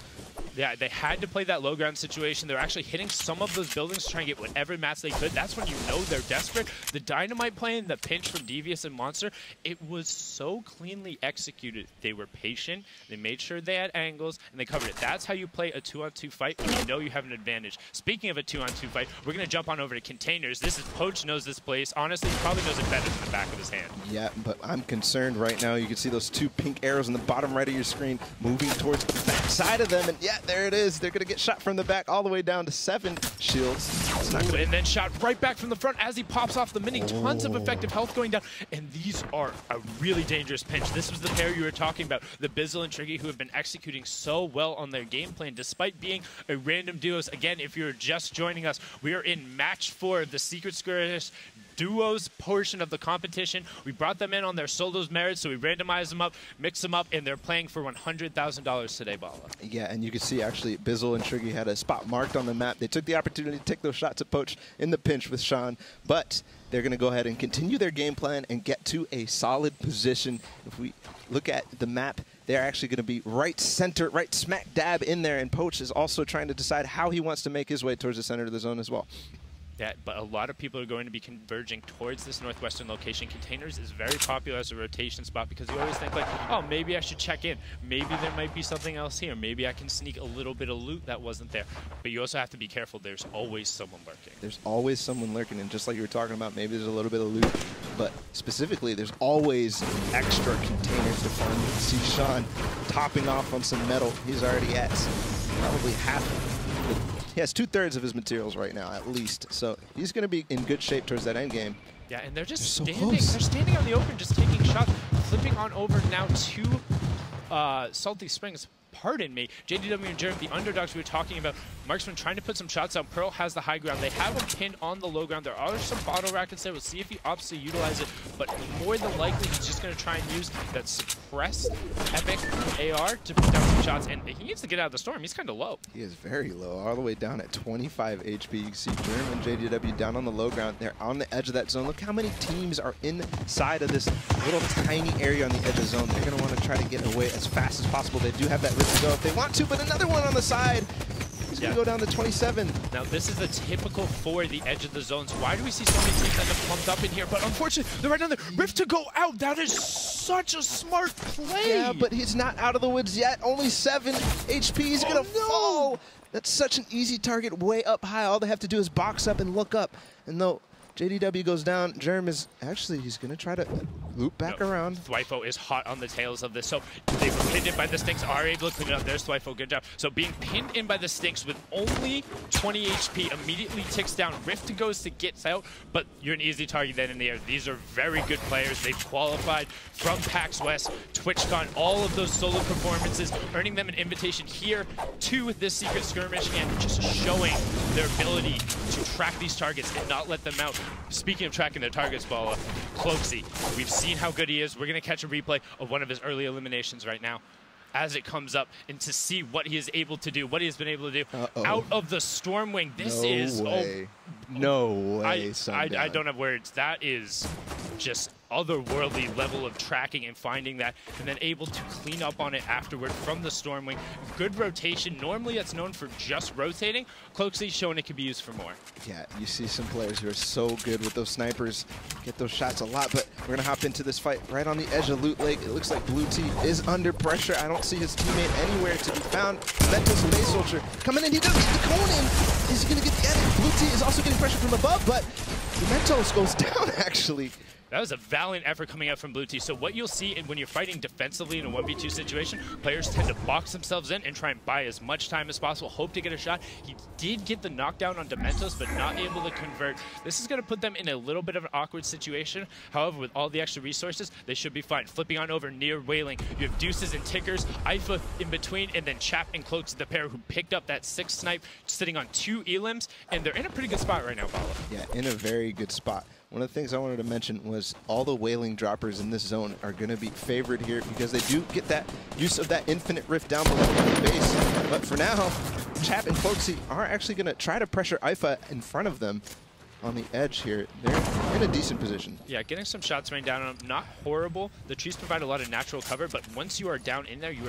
Yeah, they had to play that low ground situation. They're actually hitting some of those buildings to try and get whatever mats they could. That's when you know they're desperate. The dynamite play and the pinch from Devious and Monster, it was so cleanly executed. They were patient, they made sure they had angles, and they covered it. That's how you play a 2-on-2 fight when you know you have an advantage. Speaking of a 2-on-2 fight, we're going to jump on over to containers. This is Poach knows this place. Honestly, he probably knows it better than the back of his hand. Yeah, but I'm concerned right now. You can see those 2 pink arrows in the bottom right of your screen moving towards the back side of them, and yeah, there it is. They're going to get shot from the back all the way down to 7 shields. It's not and then shot right back from the front as he pops off the mini. Tons of effective health going down, and these are a really dangerous pinch. This was the pair you were talking about, the Bizzle and Triggy, who have been executing so well on their game plan, despite being a random duos. Again, if you're just joining us, we are in match 4 of the Secret Skirmish duos portion of the competition. We brought them in on their solos merits, so we randomized them up, mixed them up, and they're playing for $100,000 today, Bala. Yeah, and you can see actually Bizzle and Triggy had a spot marked on the map. They took the opportunity to take those shots at Poach in the pinch with Sean, but they're going to go ahead and continue their game plan and get to a solid position. If we look at the map, they're actually going to be right center, right smack dab in there, and Poach is also trying to decide how he wants to make his way towards the center of the zone as well. Yeah, but a lot of people are going to be converging towards this northwestern location. Containers is very popular as a rotation spot because you always think like, oh, maybe I should check in. Maybe there might be something else here. Maybe I can sneak a little bit of loot that wasn't there. But you also have to be careful. There's always someone lurking. There's always someone lurking, and just like you were talking about, maybe there's a little bit of loot, but specifically, there's always extra containers to find. You can see Sean topping off on some metal. He's already at probably half. He has 2/3 of his materials right now, at least. So he's going to be in good shape towards that end game. Yeah, and they're just so standing. close. They're standing on the open, just taking shots, flipping on over now to Salty Springs. Pardon me, JDW and Jeremy, the underdogs we were talking about. Marksman trying to put some shots out. Pearl has the high ground. They have him pinned on the low ground. There are some bottle rackets there. We'll see if he opts to utilize it, but more than likely he's just going to try and use that suppressed epic AR to put down some shots, and he needs to get out of the storm. He's kind of low. He is very low, all the way down at 25 HP. You can see Jeremy and JDW down on the low ground. They're on the edge of that zone. Look how many teams are inside of this little tiny area on the edge of the zone. They're going to want to try to get away as fast as possible. They do have that lift to go if they want to, but another one on the side. He's going to go down to 27. Now, this is the typical for the edge of the zones. Why do we see so many teams end up pumped up in here? But unfortunately, they're right down there. Rift to go out. That is such a smart play. Yeah, but he's not out of the woods yet. Only 7 HP. He's going to fall. That's such an easy target way up high. All they have to do is box up and look up. And though JDW goes down, Jerem is actually, he's going to try to loop back around. Thwyfo is hot on the tails of this. So they were pinned in by the Stinks, are able to clean it up. There's Thwyfo, good job. So being pinned in by the Stinks with only 20 HP immediately ticks down. Rift goes to gets out, but you're an easy target then in the air. These are very good players. They've qualified from PAX West, TwitchCon, all of those solo performances, earning them an invitation here to this Secret Skirmish and just showing their ability to track these targets and not let them out. Speaking of tracking their targets, Bala, Cloaksy, we've seen how good he is. We're going to catch a replay of one of his early eliminations right now as it comes up and to see what he is able to do, what he has been able to do out of the Stormwing. This is... No way, I don't have words. That is just otherworldly level of tracking and finding that, and then able to clean up on it afterward from the Stormwing. Good rotation. Normally it's known for just rotating. Cloaksy's showing it can be used for more. Yeah, you see some players who are so good with those snipers, get those shots a lot, but we're going to hop into this fight right on the edge of Loot Lake. It looks like Blue T is under pressure. I don't see his teammate anywhere to be found. Mentos Space Soldier coming in. He does get the cone in. Is he going to get the edit? Blue T is also getting pressure from above, but the Mentos goes down, actually. That was a valiant effort coming out from Blue T. So what you'll see when you're fighting defensively in a 1v2 situation, players tend to box themselves in and try and buy as much time as possible, hope to get a shot. He did get the knockdown on Dementos, but not able to convert. This is going to put them in a little bit of an awkward situation. However, with all the extra resources, they should be fine. Flipping on over near Wailing, you have Deuces and Tickers, Ifa in between, and then Chap and Cloaks, the pair who picked up that 6th snipe, sitting on 2 elims, and they're in a pretty good spot right now, Paulo. Yeah, in a very good spot. One of the things I wanted to mention was all the Wailing droppers in this zone are going to be favored here because they do get that use of that infinite rift down below the base. But for now, Chap and Cloaksy are actually going to try to pressure Ifa in front of them on the edge here. They're in a decent position. Yeah, getting some shots rained down on them, not horrible. The trees provide a lot of natural cover, but once you are down in there, you are